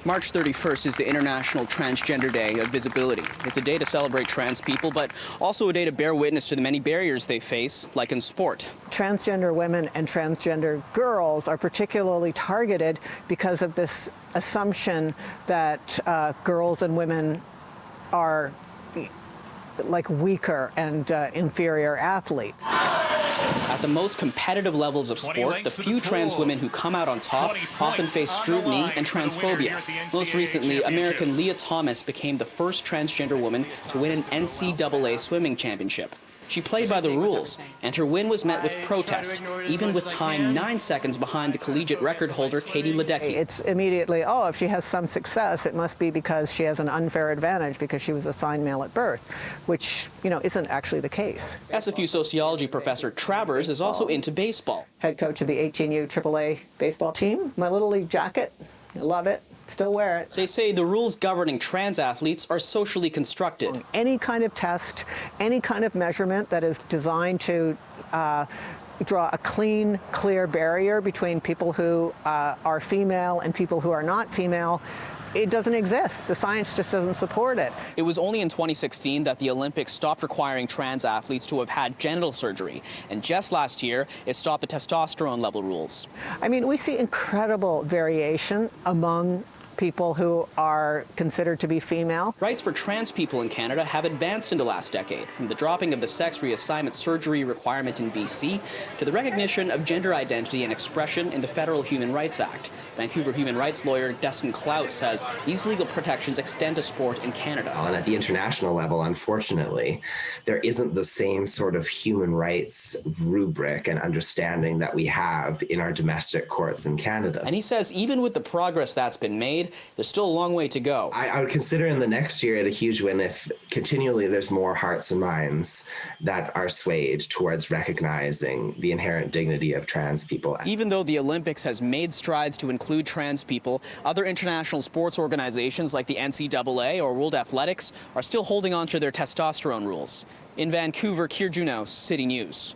March 31st is the International Transgender Day of Visibility. It's a day to celebrate trans people, but also a day to bear witness to the many barriers they face, like in sport. Transgender women and transgender girls are particularly targeted because of this assumption that girls and women are like weaker and inferior athletes. At the most competitive levels of sport, the few trans women who come out on top often face scrutiny and transphobia. Most recently, American Leah Thomas became the first transgender woman to win an NCAA swimming championship. She played by the rules, and her win was met with protest, even with time 9 seconds behind the collegiate record holder Katie Ledecky. It's immediately, oh, if she has some success, it must be because she has an unfair advantage because she was assigned male at birth, which, isn't actually the case. SFU sociology professor Travers is also into baseball. Head coach of the 18U AAA baseball team. My Little League jacket, I love it. Still wear it. They say the rules governing trans athletes are socially constructed. Any kind of test, any kind of measurement that is designed to draw a clean, clear barrier between people who are female and people who are not female, it doesn't exist. The science just doesn't support it. It was only in 2016 that the Olympics stopped requiring trans athletes to have had genital surgery. And just last year, it stopped the testosterone level rules. I mean, we see incredible variation among people who are considered to be female. Rights for trans people in Canada have advanced in the last decade, from the dropping of the sex reassignment surgery requirement in BC to the recognition of gender identity and expression in the Federal Human Rights Act. Vancouver human rights lawyer Destin Clout says these legal protections extend to sport in Canada. And at the international level, unfortunately, there isn't the same sort of human rights rubric and understanding that we have in our domestic courts in Canada. And he says even with the progress that's been made, there's still a long way to go. I would consider in the next year it a huge win if continually there's more hearts and minds that are swayed towards recognizing the inherent dignity of trans people. Even though the Olympics has made strides to include trans people, other international sports organizations like the NCAA or World Athletics are still holding on to their testosterone rules. In Vancouver, Kier Junos, City News.